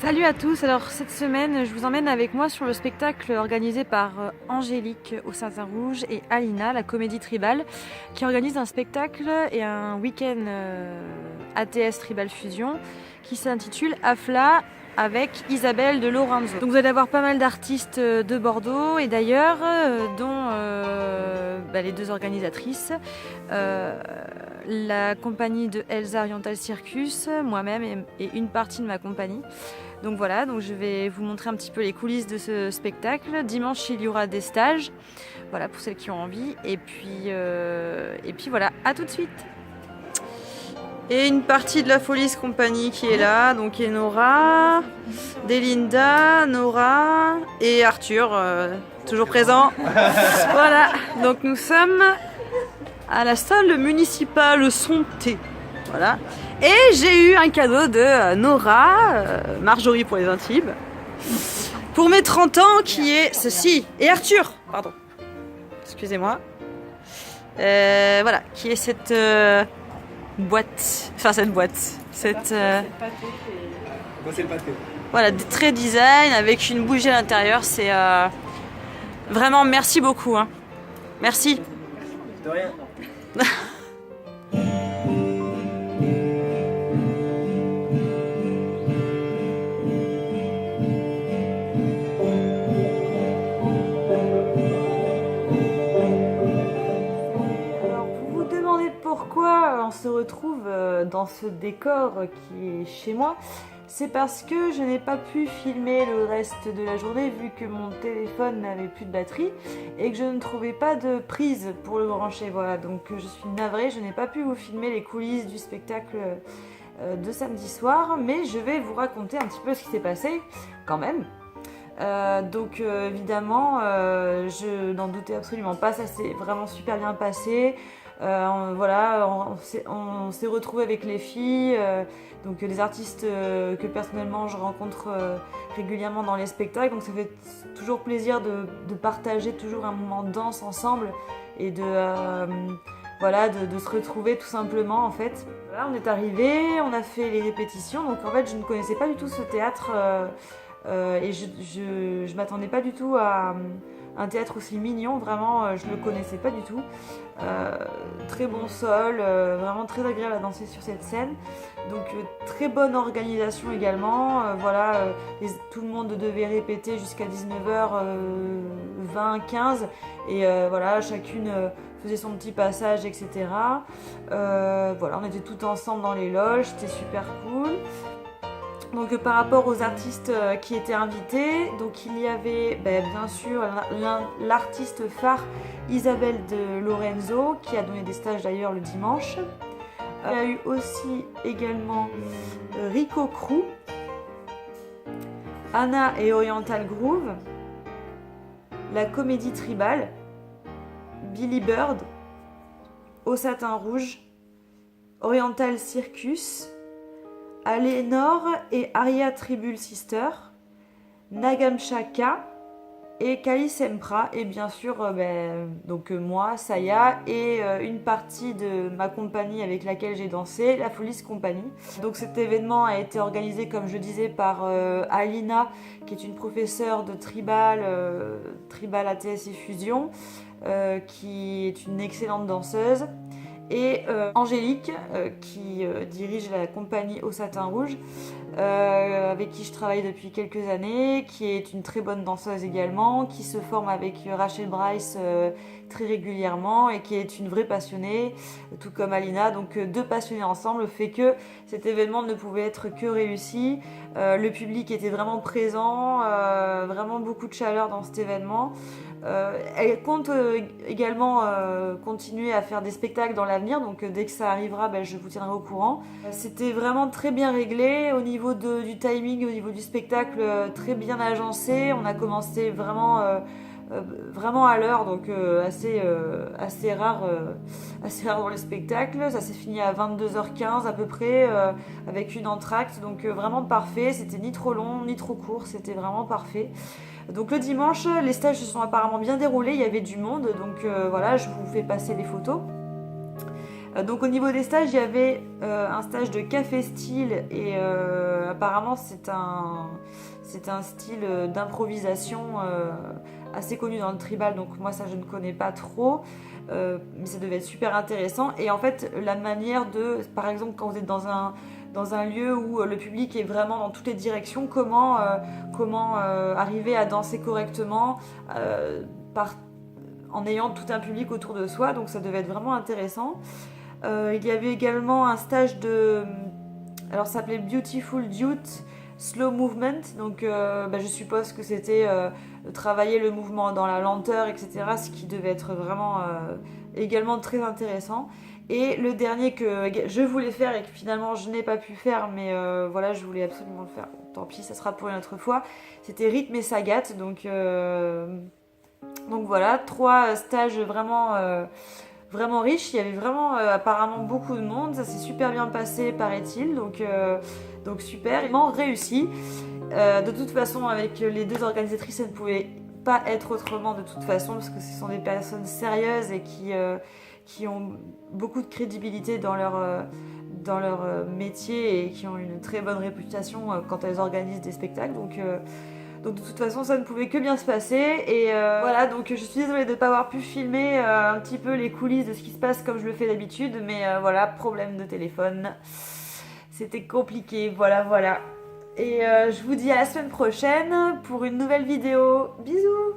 Salut à tous, alors cette semaine je vous emmène avec moi sur le spectacle organisé par Angélique au Satin Rouge et Alina, la comédie tribale, qui organise un spectacle et un week-end ATS Tribal Fusion qui s'intitule Afla avec Isabelle de Lorenzo. Donc vous allez avoir pas mal d'artistes de Bordeaux et d'ailleurs, dont les deux organisatrices, la compagnie de Elsa Oriental Circus, moi-même et une partie de ma compagnie. Donc voilà, donc je vais vous montrer un petit peu les coulisses de ce spectacle. Dimanche, il y aura des stages, voilà, pour celles qui ont envie. Et puis voilà, à tout de suite. Et une partie de la Folies Compagnie qui est là, donc il y a Nora, Delinda, Nora et Arthur, toujours présent. Voilà, donc nous sommes à la salle municipale Sonté. Voilà. Et j'ai eu un cadeau de Nora, Marjorie pour les intimes, pour mes 30 ans, qui est ceci. Et Arthur, pardon, excusez-moi. Voilà, qui est cette boîte, enfin cette boîte, cette... C'est le pâté. Voilà, très design, avec une bougie à l'intérieur, c'est... Vraiment, merci beaucoup. Hein. Merci. De rien. Pourquoi on se retrouve dans ce décor qui est chez moi, c'est parce que je n'ai pas pu filmer le reste de la journée vu que mon téléphone n'avait plus de batterie et que je ne trouvais pas de prise pour le brancher. Voilà, donc je suis navrée, je n'ai pas pu vous filmer les coulisses du spectacle de samedi soir, mais je vais vous raconter un petit peu ce qui s'est passé quand même. Évidemment, je n'en doutais absolument pas, ça s'est vraiment super bien passé. Voilà, on s'est retrouvés avec les filles, donc les artistes que personnellement je rencontre régulièrement dans les spectacles, donc ça fait toujours plaisir de partager toujours un moment de danse ensemble et de se retrouver tout simplement en fait. Voilà, on est arrivés, on a fait les répétitions, donc en fait je ne connaissais pas du tout ce théâtre et je m'attendais pas du tout à un théâtre aussi mignon, vraiment je le connaissais pas du tout. Très bon sol, vraiment très agréable à danser sur cette scène, donc très bonne organisation également, tout le monde devait répéter jusqu'à 19h20, 15 et voilà, chacune faisait son petit passage, etc. Voilà, on était tout ensemble dans les loges, c'était super cool. Donc par rapport aux artistes qui étaient invités, donc il y avait bien sûr l'artiste phare Isabelle de Lorenzo qui a donné des stages d'ailleurs le dimanche. Il y a eu aussi également Rico Crew, Anna et Oriental Groove, la comédie tribale, Billy Bird, Au Satin Rouge, Oriental Circus, Alénor et Aria Tribule Sister, Nagamshaka et Kali Sempra et bien sûr moi, Saya et une partie de ma compagnie avec laquelle j'ai dansé, la Folies Company. Donc cet événement a été organisé comme je disais par Alina qui est une professeure de tribal ATS et fusion qui est une excellente danseuse. Et Angélique qui dirige la compagnie Au Satin Rouge avec qui je travaille depuis quelques années, qui est une très bonne danseuse également, qui se forme avec Rachel Bryce très régulièrement et qui est une vraie passionnée, tout comme Alina, donc deux passionnés ensemble fait que cet événement ne pouvait être que réussi. Le public était vraiment présent, vraiment beaucoup de chaleur dans cet événement. Elle compte également continuer à faire des spectacles dans l'avenir, donc dès que ça arrivera, je vous tiendrai au courant. C'était vraiment très bien réglé au niveau du timing, au niveau du spectacle, très bien agencé. On a commencé vraiment à l'heure, donc assez rare dans les spectacles. Ça s'est fini à 22h15 à peu près, avec une entracte, donc vraiment parfait. C'était ni trop long ni trop court, c'était vraiment parfait. Donc le dimanche, les stages se sont apparemment bien déroulés, il y avait du monde, donc voilà, je vous fais passer les photos. Donc au niveau des stages, il y avait un stage de café style et apparemment c'est un style d'improvisation assez connu dans le tribal, donc moi ça je ne connais pas trop, mais ça devait être super intéressant. Et en fait la manière de, par exemple quand vous êtes dans un lieu où le public est vraiment dans toutes les directions, comment arriver à danser correctement en ayant tout un public autour de soi, donc ça devait être vraiment intéressant. Il y avait également un stage alors ça s'appelait Beautiful Youth Slow Movement, donc je suppose que c'était travailler le mouvement dans la lenteur, etc., ce qui devait être vraiment également très intéressant. Et le dernier que je voulais faire et que finalement je n'ai pas pu faire, mais voilà, je voulais absolument le faire. Bon, tant pis, ça sera pour une autre fois. C'était rythme et sagat, donc voilà, 3 stages vraiment riches. Il y avait vraiment apparemment beaucoup de monde. Ça s'est super bien passé, paraît-il, donc super, vraiment réussi. De toute façon, avec les 2 organisatrices, ça ne pouvait pas être autrement de toute façon, parce que ce sont des personnes sérieuses et qui ont beaucoup de crédibilité dans leur métier et qui ont une très bonne réputation quand elles organisent des spectacles. Donc de toute façon ça ne pouvait que bien se passer. Et voilà, donc je suis désolée de ne pas avoir pu filmer un petit peu les coulisses de ce qui se passe comme je le fais d'habitude, mais voilà, problème de téléphone, c'était compliqué, voilà. Et je vous dis à la semaine prochaine pour une nouvelle vidéo. Bisous.